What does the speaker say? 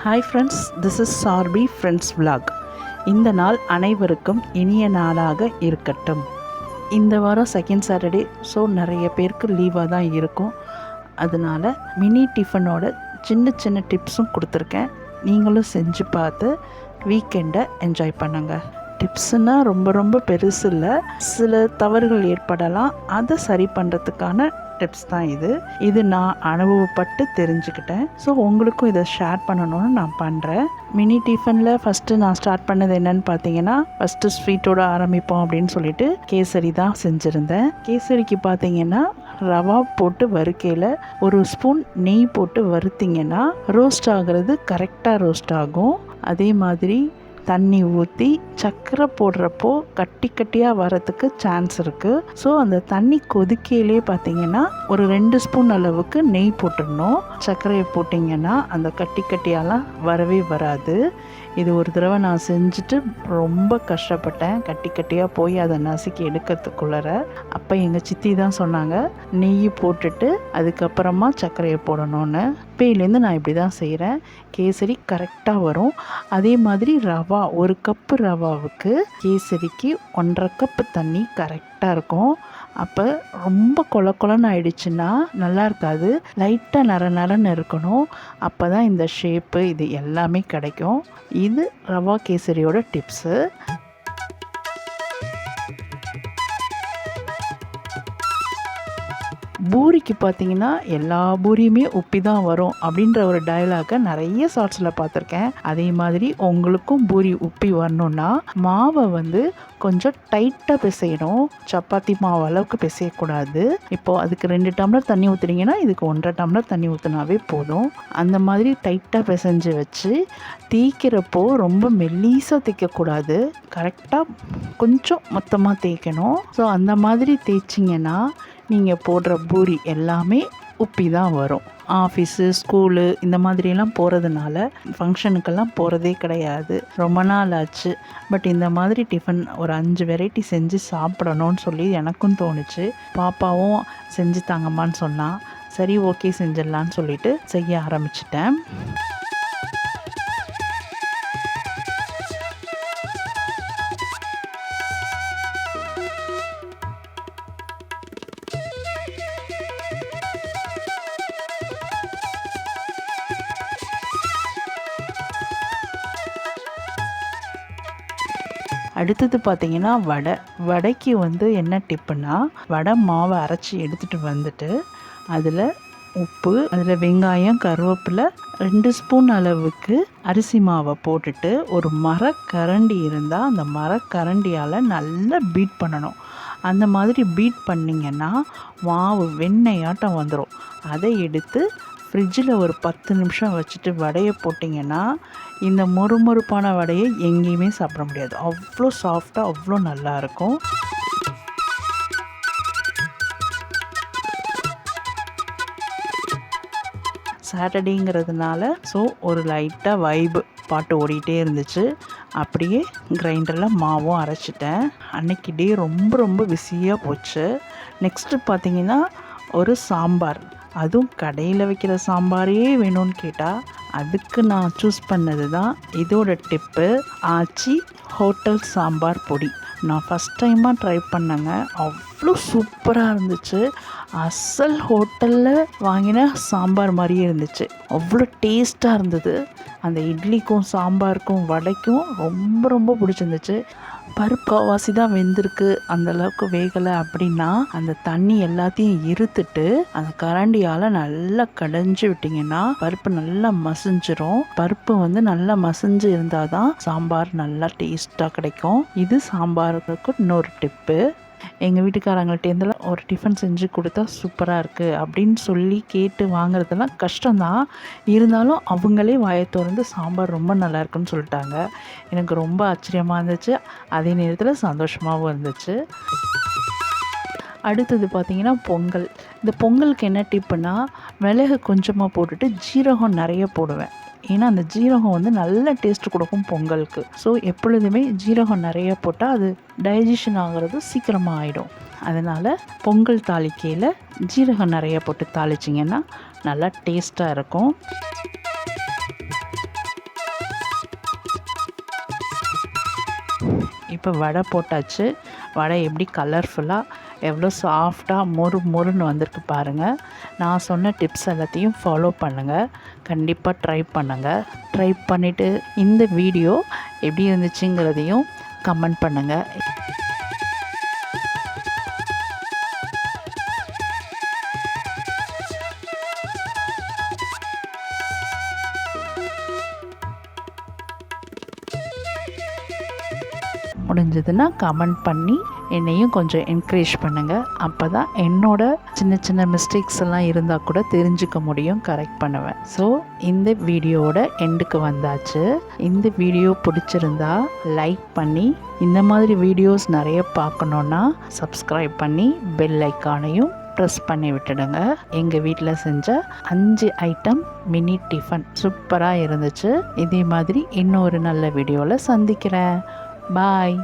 Hi friends, this is சார்பி friends vlog. இந்த நாள் அனைவருக்கும் இனிய நாளாக இருக்கட்டும். இந்த வாரம் செகண்ட் சாட்டர்டே, ஸோ நிறைய பேருக்கு லீவாக தான் இருக்கும். அதனால் மினி டிஃபனோட சின்ன சின்ன டிப்ஸும் கொடுத்துருக்கேன். நீங்களும் செஞ்சு பார்த்து வீக்கெண்டை என்ஜாய் பண்ணுங்கள். டிப்ஸுனால் ரொம்ப ரொம்ப பெருசு இல்லை, சில தவறுகள் ஏற்படலாம், அதை சரி பண்ணுறதுக்கான டிப்ஸ் தான் இது நான் அனுபவப்பட்டு தெரிஞ்சுக்கிட்டேன். ஸோ உங்களுக்கும் இதை ஷேர் பண்ணணும்னு நான் பண்ணுறேன். மினி டிஃபனில் ஃபஸ்ட்டு நான் ஸ்டார்ட் பண்ணது என்னன்னு பார்த்தீங்கன்னா, ஃபஸ்ட்டு ஸ்வீட்டோடு ஆரம்பிப்போம் அப்படின்னு சொல்லிட்டு கேசரி தான் செஞ்சுருந்தேன். கேசரிக்கு பார்த்தீங்கன்னா ரவா போட்டு வறுக்கையில் ஒரு ஸ்பூன் நெய் போட்டு வறுத்திங்கன்னா ரோஸ்ட் ஆகிறது கரெக்டாக ரோஸ்ட் ஆகும். அதே மாதிரி தண்ணி ஊற்றி சர்க்கரை போடுறப்போ கட்டி கட்டியாக வரத்துக்கு சான்ஸ் இருக்குது. ஸோ அந்த தண்ணி கொதிக்கையிலே பார்த்தீங்கன்னா ஒரு 2 ஸ்பூன் அளவுக்கு நெய் போட்டுடணும். சர்க்கரையை போட்டிங்கன்னா அந்த கட்டி கட்டியாலாம் வரவே வராது. இது ஒரு தடவை நான் செஞ்சுட்டு ரொம்ப கஷ்டப்பட்டேன், கட்டி கட்டியாக போய் அதை நசுக்கி எடுக்கிறதுக்குள்ளற. அப்போ எங்கள் சித்தி தான் சொன்னாங்க, நெய் போட்டுட்டு அதுக்கப்புறமா சர்க்கரையை போடணும்னு. இப்போலேருந்து நான் இப்படி தான் செய்கிறேன். கேசரி கரெக்டாக வரும். அதே மாதிரி ரவா, 1 கப்பு ரவாவுக்கு கேசரிக்கு 1.5 கப்பு தண்ணி கரெக்டாக இருக்கும். அப்போ ரொம்ப கொலன்னு ஆயிடுச்சுன்னா நல்லா இருக்காது. லைட்டாக நரன்னு இருக்கணும். அப்போ தான் இந்த ஷேப்பு இது எல்லாமே கிடைக்கும். இது ரவா கேசரியோட டிப்ஸு. பூரிக்கு பார்த்தீங்கன்னா எல்லா பூரியுமே உப்பி தான் வரும் அப்படின்ற ஒரு டயலாகை நிறைய ஷார்ட்ஸில் பார்த்துருக்கேன். அதே மாதிரி உங்களுக்கும் பூரி உப்பி வரணுன்னா மாவை கொஞ்சம் டைட்டாக பிசையணும். சப்பாத்தி மாவு அளவுக்கு பிசையக்கூடாது. இப்போது அதுக்கு 2 டம்ளர் தண்ணி ஊற்றுனீங்கன்னா இதுக்கு 1.5 டம்ளர் தண்ணி ஊற்றினாவே போதும். அந்த மாதிரி டைட்டாக பிசைஞ்சு வச்சு தேய்க்கிறப்போ ரொம்ப மெல்லீஸாக தேய்க்கக்கூடாது, கரெக்டாக கொஞ்சம் மொத்தமாக தேய்க்கணும். ஸோ அந்த மாதிரி தேய்ச்சிங்கன்னா நீங்கள் போடுற பூரி எல்லாமே உப்பி தான் வரும். ஆஃபீஸு, ஸ்கூலு இந்த மாதிரிலாம் போகிறதுனால ஃபங்க்ஷனுக்கெல்லாம் போகிறதே கிடையாது, ரொம்ப நாள் ஆச்சு. பட் இந்த மாதிரி டிஃபன் ஒரு 5 வெரைட்டி செஞ்சு சாப்பிடணும்னு சொல்லி எனக்கும் தோணுச்சு. பாப்பாவும் செஞ்சு தாங்கம்மான்னு சொன்னால், சரி ஓகே செஞ்சிடலான்னு சொல்லிட்டு செய்ய ஆரம்பிச்சிட்டேன். அடுத்தது பார்த்திங்கன்னா வடைக்கு என்ன டிப்புன்னா, வடை மாவை அரைச்சி எடுத்துகிட்டு வந்துட்டு அதில் உப்பு, அதில் வெங்காயம், கருவேப்பிலை, 2 ஸ்பூன் அளவுக்கு அரிசி மாவை போட்டுட்டு ஒரு மரக்கரண்டி இருந்தால் அந்த மரக்கரண்டியால் நல்லா பீட் பண்ணணும். அந்த மாதிரி பீட் பண்ணிங்கன்னா மாவு வெண்ணெயாட்டம் வந்துடும். அதை எடுத்து ஃப்ரிட்ஜில் ஒரு 10 நிமிஷம் வச்சுட்டு வடையை போட்டிங்கன்னா இந்த மொறுமொறுப்பான வடையை எங்கேயுமே சாப்பிட முடியாது. அவ்வளோ சாஃப்டாக அவ்வளோ நல்லாயிருக்கும். சாட்டர்டேங்கிறதுனால ஸோ ஒரு லைட்டாக வைப்பு பாட்டு ஓடிட்டே இருந்துச்சு. அப்படியே கிரைண்டரில் மாவும் அரைச்சிட்டேன். அன்னைக்கு டே ரொம்ப ரொம்ப பிஸியாக போச்சு. நெக்ஸ்ட்டு பார்த்திங்கன்னா ஒரு சாம்பார், அதுவும் கடையில் வைக்கிற சாம்பாரே வேணும்னு கேட்டால் அதுக்கு நான் சூஸ் பண்ணது தான் இதோட டிப்பு, ஆச்சி ஹோட்டல் சாம்பார் பொடி. நான் ஃபஸ்ட் டைமாக ட்ரை பண்ணேங்க, அவ்வளோ சூப்பராக இருந்துச்சு. அசல் ஹோட்டலில் வாங்கின சாம்பார் மாதிரியே இருந்துச்சு, அவ்வளோ டேஸ்ட்டாக இருந்தது. அந்த இட்லிக்கும் சாம்பாருக்கும் வடைக்கும் ரொம்ப ரொம்ப பிடிச்சிருந்துச்சு. பருப்பு காவாசி தான் வெந்திருக்கு, அந்தளவுக்கு வேகலை அப்படின்னா அந்த தண்ணி எல்லாத்தையும் இருத்துட்டு அந்த கரண்டியால் நல்லா கடைஞ்சி விட்டிங்கன்னா பருப்பு நல்லா மசிஞ்சிரும். பருப்பு நல்லா மசிஞ்சு இருந்தால் தான் சாம்பார் நல்லா டேஸ்ட்டாக கிடைக்கும். இது சாம்பாருக்கு இன்னொரு டிப்பு. எங்கள் வீட்டுக்காரங்கள்ட்ட ஒரு டிஃபன் செஞ்சு கொடுத்தா சூப்பராக இருக்குது அப்படின்னு சொல்லி கேட்டு வாங்குறதெல்லாம் கஷ்டம்தான். இருந்தாலும் அவங்களே வாயை திறந்து சாம்பார் ரொம்ப நல்லா இருக்குன்னு சொல்லிட்டாங்க. எனக்கு ரொம்ப ஆச்சரியமாக இருந்துச்சு, அதே நேரத்தில் சந்தோஷமாகவும் இருந்துச்சு. அடுத்தது பார்த்திங்கன்னா பொங்கல். இந்த பொங்கலுக்கு என்ன டிப்புன்னா, மிளகு கொஞ்சமாக போட்டுட்டு ஜீரகம் நிறைய போடுவேன். ஏன்னா அந்த ஜீரகம் நல்ல டேஸ்ட் கொடுக்கும் பொங்கலுக்கு. ஸோ எப்பொழுதுமே ஜீரகம் நிறைய போட்டால் அது டைஜஷன் ஆகிறது சீக்கிரமாக ஆகிடும். அதனால் பொங்கல் தாளிக்கையில் ஜீரகம் நிறைய போட்டு தாளிச்சிங்கன்னா நல்லா டேஸ்ட்டாக இருக்கும். இப்போ வடை போட்டாச்சு. வடை எப்படி கலர்ஃபுல்லாக எவ்வளோ சாஃப்டாக மொறுன்னு வந்திருக்கு பாருங்கள். நான் சொன்ன டிப்ஸ் எல்லாத்தையும் ஃபாலோ பண்ணுங்கள். கண்டிப்பாக ட்ரை பண்ணுங்கள். ட்ரை பண்ணிவிட்டு இந்த வீடியோ எப்படி இருந்துச்சுங்கிறதையும் கமெண்ட் பண்ணுங்கள். முடிஞ்சதுன்னா கமெண்ட் பண்ணி என்னையும் கொஞ்சம் என்கரேஜ் பண்ணுங்கள். அப்போ தான் என்னோட சின்ன மிஸ்டேக்ஸ் எல்லாம் இருந்தால் கூட தெரிஞ்சுக்க முடியும், கரெக்ட் பண்ணுவேன். ஸோ இந்த வீடியோவோட எண்டுக்கு வந்தாச்சு. இந்த வீடியோ பிடிச்சிருந்தா லைக் பண்ணி, இந்த மாதிரி வீடியோஸ் நிறைய பார்க்கணுன்னா சப்ஸ்கிரைப் பண்ணி பெல் ஐக்கானையும் ப்ரெஸ் பண்ணி விட்டுடுங்க. எங்கள் வீட்டில் செஞ்ச 5 ஐட்டம் மினி டிஃபன் சூப்பராக இருந்துச்சு. இதே மாதிரி இன்னொரு நல்ல வீடியோவில் சந்திக்கிறேன். பாய்.